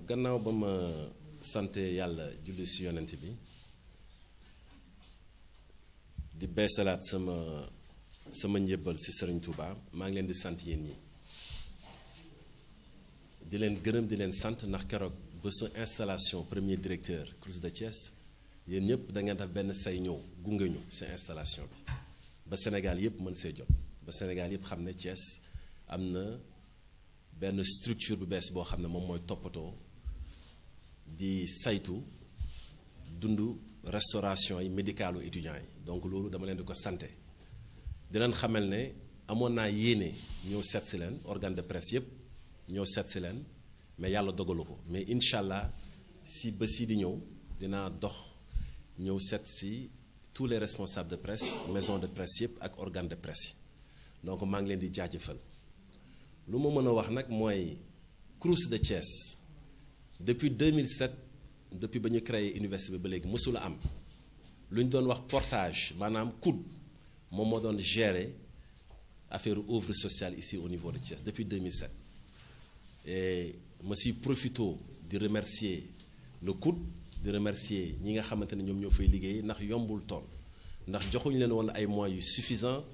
gannaaw ba ma sante yàlla julli si yonent bi di beesalaat sama njëbbal si Serigne Touba maa ngi leen di sant yéen ñi di leen gërëm di leen sant ndax keroog bésu installation premier directeur Crous de Thiès yéen ñëpp da ngeen def benn say ñëw gunge ñu si installation bi ba Sénégal yëpp mën see jot ba Sénégal yëpp xam ne Thiès am na benn structure bu bees boo xam ne moom mooy toppatoo di saytu dundu restauration yi médicalu étudiants yi donc loolu dama leen di ko santé di leen xamal ne amoon naa yéene ñëw seet si leen organe de presse yëpp ñëw seet si leen mais yàlla dogalu ko mais incha allah si ba si di ñëw dinaa dox ñëw seet si tous les responsables de presse maison de presse yëpp ak organe de presse yi donc maa ngi leen di jaajëfal lu ma mën a wax nag mooy Crous de Thiès depuis 2007 depuis ba ñu créé université bi ba léegi mësula am lu ñu doon wax portage maanaam COUD moom moo doon gérer affaire œuvre sociale ici au niveau de Thiès depuis 2007 et ma si profito di remercier le COUD di remercier ñi nga xamante ne ñoom ñoo fay liggéey ndax yombul tool ndax joxuñu leen woon ay moyens yu suffisants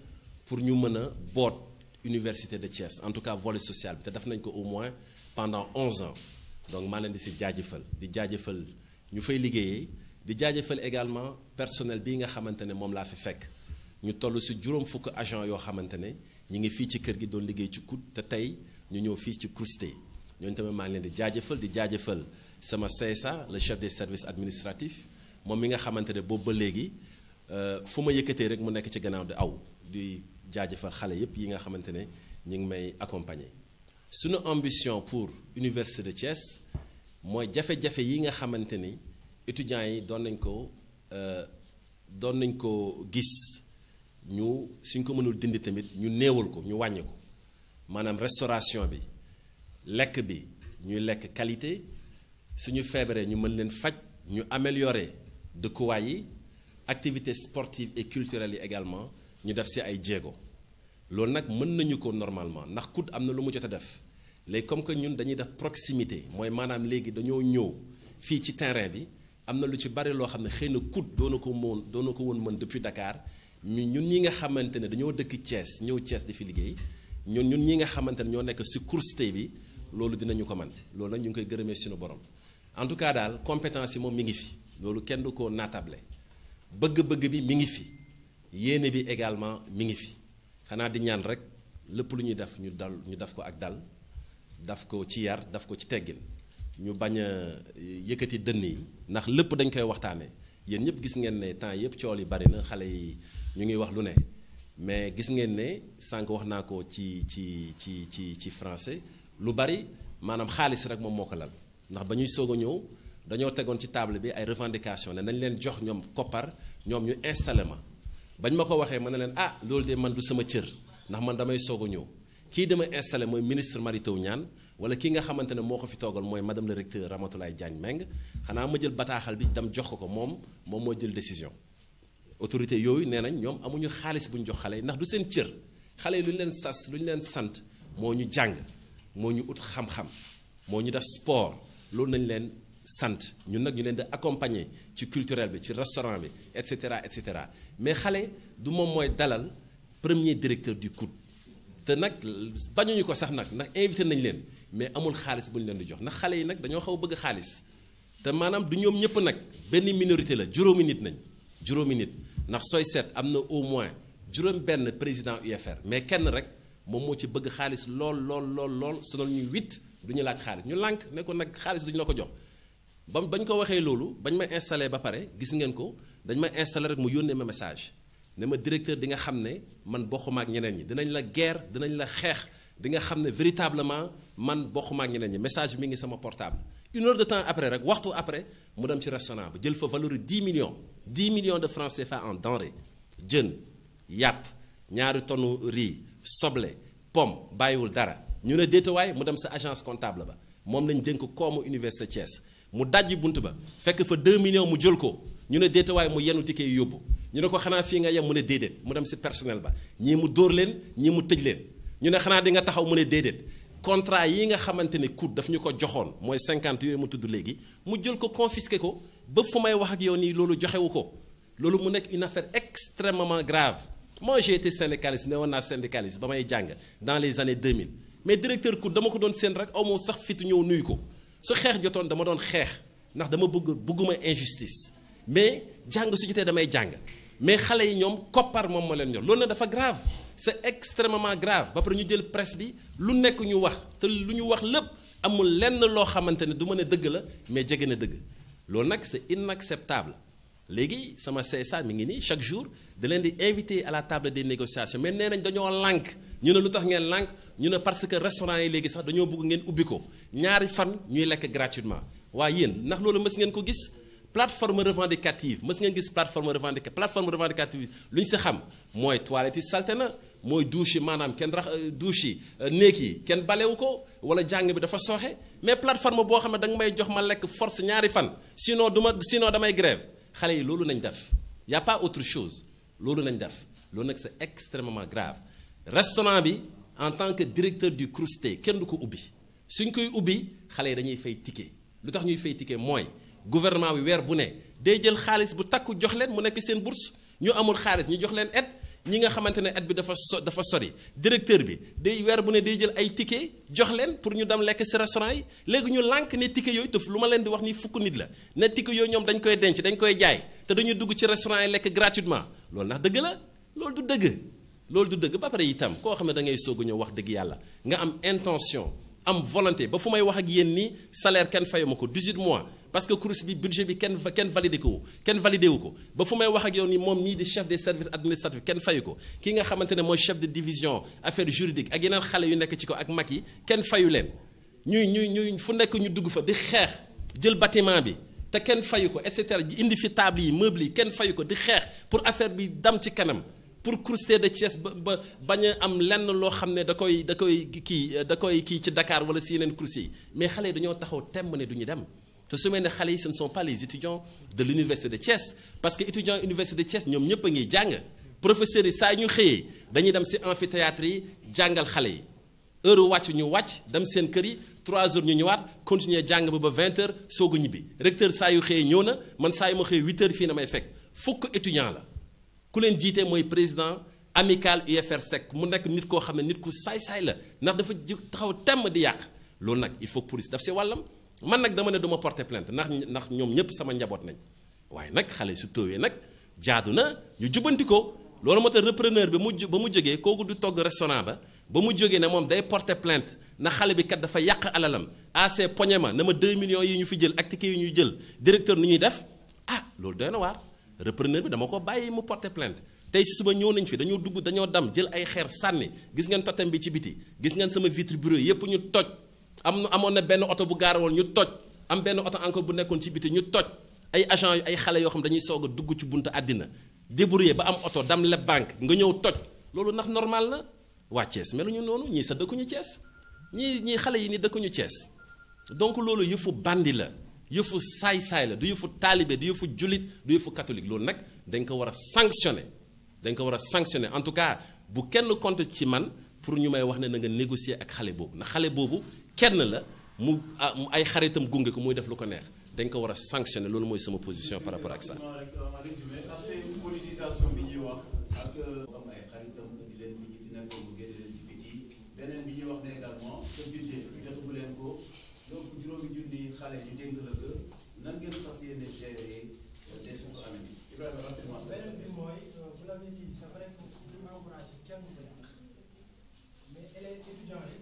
pour ñu mën a boot université de Thiès en tout cas volet social bi te def nañ ko au moins pendant 11 ans donc maa leen di si jaajëfal di jaajëfal ñu fay liggéeyee di jaajëfal également personnel bii nga xamante ne moom laa fi fekk ñu toll si juróom fukk agent yoo xamante ne ñi ngi fii ci kër gi doon liggéey ci COUD te tey ñu ñëw fii ci CROUSTE ñooñu tamit maa ngi leen di jaajëfal sama CSA le chef des services administratifs moom mi nga xamante ne boobu ba léegi fu ma yëkkatee rek mu nekk ci gannaaw di aw di jaajëfal xale yépp yi nga xamante ne ñu ngi may accompagner. Suñu ambition pour Université de Thiès mooy jafe-jafe yi nga xamante ni étudiants yi doon nañ ko gis ñu suñ ko mënul dindi tamit ñu néewal ko ñu wàññi ko maanaam restauration bi lekk bi ñuy lekk qualité suñu feebaree ñu mën leen faj ñu améliorer dëkkuwaay yi activités sportives et culturelles yi également ñu def ci ay jéego loolu nag mën nañu ko normalement ndax COUD am na lu mu jot a def léegi comme que ñun dañuy def proximité mooy maanaam léegi dañoo ñëw fii ci terrain bi am na lu ci bari loo xam ne xëy na COUD doona ko woon mën depuis Dakar ñun ñi nga xamante ne dañoo dëkk Thiès ñëw Thiès di fi liggéey ñun ñi nga xamante ne ñoo nekk ci CROUSTE bi loolu dinañu ko man loolu nag ñu ngi koy gërëmee suñu borom en tout cas daal compétence yi moom mi ngi fi loolu kenn du ko naatable bëgg-bëgg bi mi ngi fi yéene bi également mi ngi fi xanaa di ñaan rek lépp lu ñuy def ñu def ko ak dal daf ko ci yar daf ko ci teggin ñu bañ a yëkkati dënn yi ndax lépp dañ koy waxtaane yéen ñëpp gis ngeen ne temps yëpp cool yi bari na xale yi ñu ngi wax lu ne mais gis ngeen ne sànq wax naa ko ci français lu bari maanaam xaalis rek moom moo ko lal ndax ba ñuy soog a ñëw dañoo tegoon ci table bi ay revendication ne nañ leen jox ñoom koppar ñoom ñu installé ma bañ ma ko waxee ma ne leen loolu de man du sama cër ndax man damay soog a ñëw kii dama installé mooy ministre Mary Teuw Niane wala kii nga xamante ne moo ko fi toogal mooy madame le recteur Ramatoulaye Diagne Meng xanaa ma jël bataaxal bi dem jox ko moom moo jël décision autorité yooyu nee nañ ñoom amuñu xaalis bu ñu jox xale yi ndax du seen cër xale yi lu ñu leen sas lu ñu leen sant moo ñu jàng moo ñu ut xam-xam moo ñu def sport loolu nañ leen sant ñun nag ñu leen di accompagner ci culturel bi ci restaurant bi et cetera mais xale du moom mooy dalal premier directeur du COUD te nag bañuñu ko sax nag ndax invité nañ leen mais amul xaalis bu ñu leen di jox ndax xale yi nag dañoo xaw a bëgg xaalis te maanaam du ñoom ñëpp nag benn minorité la juróomi nit ndax sooy seet am na au moins benn président UFR mais kenn rek moom moo ci bëgg xaalis lool sonal ñu 8 du ñu laaj xaalis ñu lànk ne ko nag xaalis duñu la ko jox bañ ko waxee loolu bañ ma installé ba pare gis ngeen ko dañ ma installé rek mu yónnee ma message ne ma directeur di nga xam ne man bokkuma ak ñeneen ñi dinañ la guerre dinañ la xeex di nga xam ne véritablement man bokkuma ak ñeneen ñi message bi mi ngi sama portable 1 heure de temps après rek waxtu après mu dem ci restaurant ba jël fa valeur 10 millions de francs CFA en denrée jën yàpp 2 tonnes riz soble pomme bàyyiwul dara ñu ne déetawaay mu dem sa agence comptable ba moom lañ dénk koomu université Thiès mu dajji bunt ba fekk fa 2 millions mu jël ko ñu ne déetawaay mu yenu ticket yi yóbbu ñu ne ko xanaa fii nga yem mu ne déedéet mu dem si personnel ba ñii mu dóor leen ñii mu tëj leen ñu ne xanaa di nga taxaw mu ne déedéet contrat yi nga xamante ne COUD daf ñu ko joxoon mooy 50 yooyu mu tudd léegi mu jël ko confisqué ko ba fu may wax ak yow nii loolu joxewu ko loolu mu nekk une affaire extrêmement grave. Moi j'ai été syndicaliste ne woon naa syndicaliste ba may jàng dans les années 2000 mais directeur COUD dama ko doon seen rek aw moo sax fitu ñëw nuyu ko su xeex jotoon dama doon xeex ndax dama bëgguma injustice mais jàng su jotee damay jàng mais xale yi ñoom koppar moom moo leen ñor loolu nag dafa grave c'est extrêmement grave ba pare ñu jël presse bi lu nekk ñu wax te lu ñu wax lépp amul lenn loo xamante ne du mën a dëgg la mais jege na dëgg loolu nag c'est inacceptable léegi sama CSA mi ngi nii chaque jour da leen di inviter à la table des négociations mais nee nañ dañoo lànk ñu ne lu tax ngeen lànk ñu ne parce que restaurant yi léegi sax dañoo bëgg ngeen ubbi ko ñaari fan ñuy lekk gratuitement waaye yéen ndax loolu mës ngeen ko gis plateforme revendicative mës ngeen gis plateforme revendicative lu ñu si xam mooy toilette yi salte na mooy douche yi maanaam kenn douche yi néeg yi kenn balewu ko wala jàng bi dafa sooxe mais plateforme boo xam ne da nga may jox ma lekk force ñaari fan sinon damay grève xale yi loolu nañ def y a pas autre chose loolu nañ def loolu nag c'est extrêmement grave restaurant bi en tant que directeur du CROUSTE kenn du ko ubbi suñ koy ubbi xale yi dañuy fay ticket lu tax ñuy fay ticket mooy gouvernement bi weer bu ne day jël xaalis bu takku jox leen mu nekk seen bourse ñu amul xaalis ñu jox leen aide ñi nga xamante ne aide bi dafa sori directeur bi day weer bu ne day jël ay ticket jox leen pour ñu dem lekk ci restaurant yi léegi ñu lànk ne ticket yooyu tëf lu ma leen di wax ni fukk nit la ne ticket yooyu ñoom dañ koy denc dañ koy jaay te dañuy dugg ci restaurant yi lekk gratuitement loolu ndax dëgg la loolu du dëgg loolu du dëgg ba pare itam koo xam ne da ngay soog a ñëw wax dëgg yàlla nga am intention am volonté ba fu may wax ak yéen nii salaire kenn fayu ma ko 18 mois parce que CROUS bi budget bi kenn validé wu ko ba fu may wax ak yow ni moom mii di chef des services administratifs kenn fayu ko ki nga xamante ne mooy chef de division affaires juridiques ak yeneen xale yu nekk ci ko ak mag yi kenn fayu leen ñuy fu nekk ñu dugg fa di xeex jël bâtiment bi te kenn fayu ko et cetera indi fi table yi meubles yi kenn fayu ko di xeex pour affaire bi dam ci kanam pour CROUSTE de Thiès ba bañ a am lenn loo xam ne da koy kii ci Dakar wala si yeneen CROUS yi mais xale yi dañoo taxaw temm ne du ñu dem te su mel ne xale yi ce ne sont pas les étudiants de l'université de Thiès parce que étudiants université de Thiès ñoom ñëpp a ngi jàng professeurs yi saa ñu xëyee dañuy dem si amphithéâtre yi jàngal xale yi heure wàcc ñu wàcc dem seen kër yi 3 heures ñu ñëwaat continuer jàng ba 20 heures soog a ñibbi recteur saa yu xëyee ñëw na man saa yu ma xëyee 8 heures fii na may fekk fukk étudiant la ku leen jiite mooy président amical UFR Sec mu nekk nit koo xam ne nit ku saay-saay la ndax dafa taxaw temm di yàq loolu nag il faut police daf si wàllam man nag dama ne duma porter plainte ndax ñoom ñëpp sama njaboot nañ waaye nag xale su tëwee nag jaadu na ñu jubanti ko loolu moo tax repreneur bi ba mu jógee kooku du togg restaurant ba mu jógee ne moom day porter plainte na xale bi kat dafa yàq alalam assez poñe ma na ma 2 millions yi ñu fi jël ak ticket yi ñuy jël directeur nu ñuy def loolu doy na waar repreneur bi dama ko bàyyi mu porter plainte tey si suba ñëw nañ fi dañoo dam jël ay xeer sànni gis ngeen totem bi ci biti gis ngeen sama vitre bureau yépp ñu toj amoon na benn oto bu gaarawoon ñu toj am benn oto encore bu nekkoon ci biti ñu toj ay agent ay xale yoo xam dañuy soog a dugg ci buntu àddina débrouiller ba am oto dam leb banque nga ñëw toj loolu ndax normal na waa Thiès meluñu noonu ñii sa dëkkuñu Thiès ñii xale yi ni dëkkuñu Thiès donc loolu yëfu bandi la yëfu saay-saay la du yëfu taalibe du yëfu jullit du yëfu catholique loolu nag dañ ko war a sanctionner en tout cas bu kenn compte ci man pour ñu may wax ne na nga négocier ak xale boobu ndax xale boobu kenn la mu ay xaritam gunge ko muy def lu ko neex dañ ko war a sanctionner loolu mooy sama position par rapport ak ça. beneen bi ñuy wax ne également sa budget jotagu leen ko donc juróomi junni xale ñu dénk la que nan ngeen fas yéene gérer des suñu ko amee Ibrahima rapidement. beneen bi mooy vous l'avez dit c'est vrai que ñu encouragé kenn du ko yàq mais élèves étudiants yi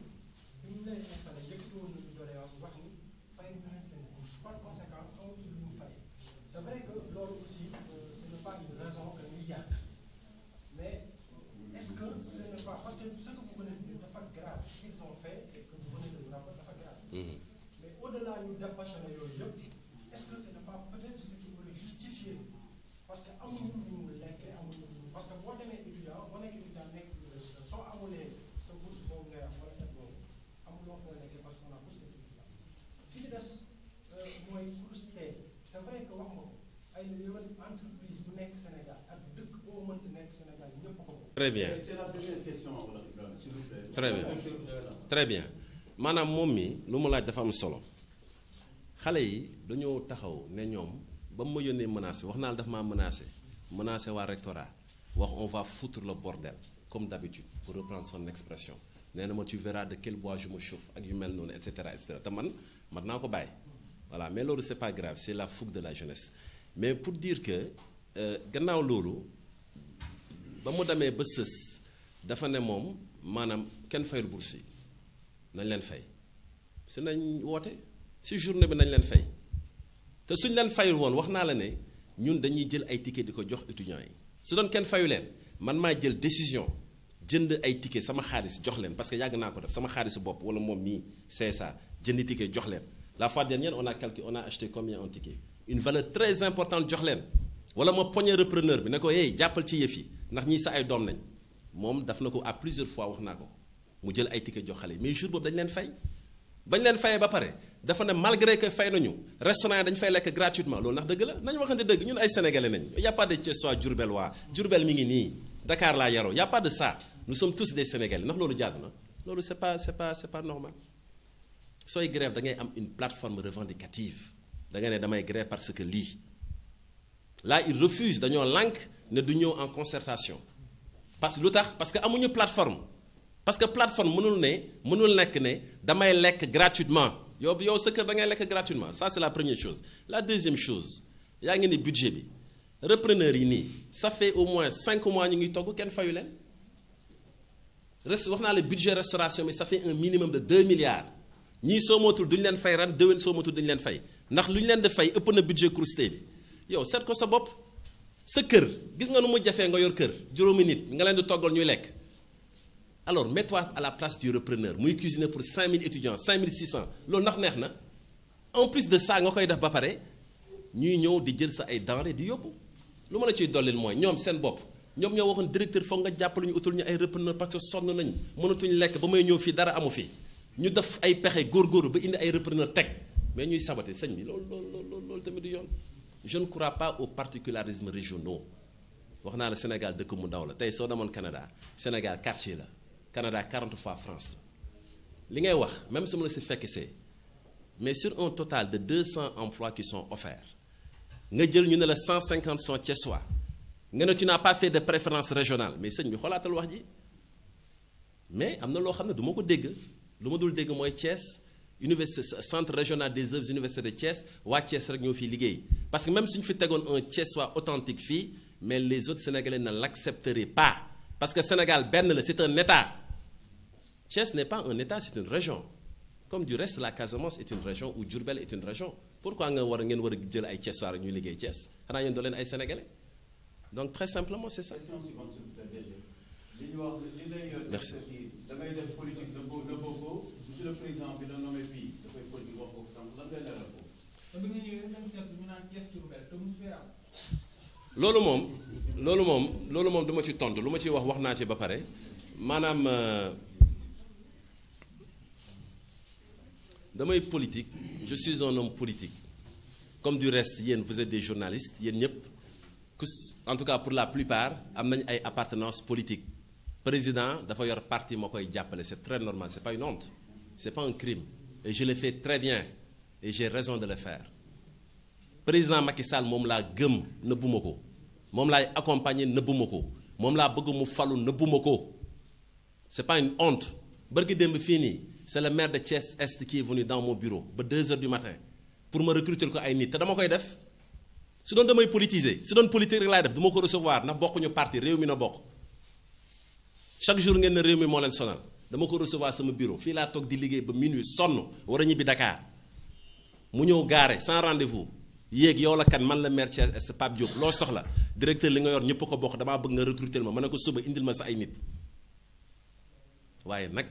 bi ñu lay installé yëkkati woon nañu doléance wax ni fay ñu leen seen bourse par conséquent amatuñu lu ñu fay c'est vrai que loolu aussi ce n'est pas une raison que ñuy yàq mais est-ce que ce n'est pas parce que ce que vous venez de dire dafa grave ce qu'ils ont fait et que vous venez de nous rappeler dafa grave mais au-delà ñu dépassionné yooyu yëpp est-ce que ce n'est pas peut-être ce qui peut justifier parce que amuñu lu ñu lekkee amuñu lu parce que boo demee étudiant boo nekk étudiant nekk université soo amulee sa bourse boobu ngay wax wala def boobu amuloo foo lekkee parce qu'on a plus d'étudiants ki ci des mooy CROUSTE c'est vrai que wax nga ko ay yoon entreprise bu nekk Sénégal ak dëkk boo mënti nekk Sénégal ñëpp ko. Très bien. C'est la dernière question, s'il vous plaît. Très bien. Très bien. maanaam moom mi lu mu laaj dafa am solo xale yi dañoo taxaw ne ñoom ba mu ma yónnee menacé wax naa la dafa maa menacé waa rectorat wax on va foutre le bordel comme d'habitude pour reprendre son expression nee na ma tu verras de quel bois je me chauffe ak yu mel noonu et cetera te man naa ko bàyyi voilà mais loolu c'est pas grave c'est la fougue de la jeunesse mais pour dire que gannaaw loolu ba mu demee ba sës dafa ne moom maanaam kenn fayul bourse yi nañ leen fay si nañ woote si journée bi nañ leen fay te suñ leen fayul woon wax naa la ne ñun dañuy jël ay ticket di ko jox étudiants yi su doon kenn fayu leen man maa jël décision jënd ay ticket sama xaalis jox leen parce que yàgg naa ko def sama xaalisu bopp wala moom nii c'est ça jënd ticket jox leen la fois dernière on a acheté combien en ticket une valeur très importante jox leen wala ma poñe repreneur bi ne ko hey jàppal ci yëf yi ndax ñii sa ay doom nañ moom daf na ko à plusieurs fois wax naa ko mu jël ay ticket jox xale yi mais jour boobu dañ leen fay bañ leen fayee ba pare dafa ne malgré que fay nañu restaurant yi dañ fay lekk gratuitement loolu ndax dëgg la nañu waxante dëgg ñun ay sénégalais nañ y a pas de Thiessois Diourbel waa Diourbel mi ngi nii Dakar laa yaroo y a pas de ça nous sommes tous des sénégalais ndax loolu jaadu na loolu c'est pas normal sooy grève da ngay am une plateforme revendicative da nga ne damay grève parce que lii là ils refusent dañoo lànk ne du ñëw en concertation parce que lu tax parce que amuñu plateforme parce que plateforme mënul nekk ne damay lekk gratuitement yow sa kër da ngay lekk gratuitement ça c'est la première chose la deuxième chose yaa ngi ni budget bi repreneur yi nii ça fait au moins 5 mois ñu ngi togg kenn fayu leen wax naa la budget restauration bi ça fait un minimum de 2 milliards ñii soo mootul duñu leen fay ren déwén soo mootul duñu leen fay ndax lu ñu leen di fay ëpp na budget CROUSTE bi yow seet ko sa bopp sa kër gis nga nu mu jafee nga yor kër juróomi nit nga leen di toggal ñuy lekk alors mets-toi à la place du repreneur muy cuisiner pour 5000 étudiants 5600 loolu ndax neex na en plus de ça nga koy def ba pare ñuy ñëw di jël sa ay denrées di yóbbu lu ma la ciy dollil mooy ñoom seen bopp ñoom ñoo waxoon directeur foog nga jàppale ñu utul ñu ay repreneur parce que sonn nañ mënatuñ lekk ba may ñëw fii dara amu fi ñu def ay pexe góorgóorlu ba indi ay repreneur teg mais ñuy saboter sëñ bi loolu tamit du yoon je ne crois pas aux particularismes régionaux wax naa la Sénégal dëkk mu ndaw la tey soo demoon Canada Sénégal quartier la Canada 40 fois France la li ngay wax même su ma la si fekk see mais sur un total de 200 emplois qui sont offerts nga jël ñu ne la 150 sont thiessois nga ne tu n'as pas fait de préférence régionale mais sëñ bi xoolaatal wax ji mais am na loo xam ne du ma ko dégg lu ma dul dégg mooy Thiès université centre régional des œuvres université de Thiès waa Thiès rek ñoo fiy liggéey parce que même suñu fi tegoon un Thiessois authentique fii mais les autres Sénégalais ne l'accepteraient pas parce que Sénégal benn la c'est un État Thiès n'est pas un État c'est une région comme du reste la Casamance est une région ou Diourbel est une région pourquoi ngeen war a jël ay Thiessois rek ñuy liggéey Thiès xanaa yéen doo leen ay Sénégalais donc très simplement c'est ça. Merci. da ngay def politique de bokkoo monsieur le président bi la nommé fii dafay politique wax ko sànq lan ngay leeral ko. loolu moom du ma ci tontu lu ma ciy wax naa ci ba pare maanaam damay politique je suis un homme politique comme du reste yéen vous êtes des journalistes yéen ñëpp en tout cas pour la plupart am nañ ay appartenance politique président dafa yor parti moo koy jàppale c'est très normal c'est pas une honte c'est pas un crime et je le fais très bien et j'ai raison de le faire président Macky Sall moom laa gëm nëbbuma ko moom laay accompagner nëbbuma ko moom laa bëgg mu falu nëbbuma ko c'est pas une honte bërki démb fii nii c'est le maire de Thiès Est qui est venu dans mon bureau ba 2 heures du matin pour ma recruter ko ay nit te dama koy def su doon damay politiser su doon politique rek laay def du ma ko recevoir ndax bokkuñu parti réew mi na bokk chaque jour ngeen ne réew mi moo leen sonal dama ko recevoir sama bureau fii laa toog di liggéey ba minuit sonn war a ñibbi Dakar mu ñëw gaare sans rendez-vous yéeg yow la kan man la maire Thiès Est Pape Diop loo soxla directeur li nga yor ñëpp ko bokk damaa bëgg nga recruter ma ne ko suba indil ma sa ay nit waaye nag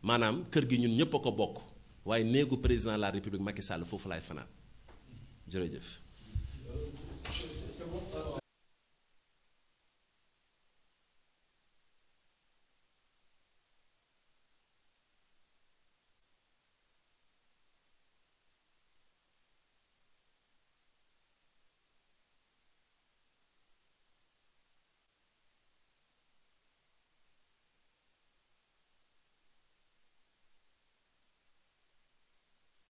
maanaam kër gi ñun ñëpp a ko bokk waaye néegu président de la République Macky Sall foofu laay fanaan jërëjëf.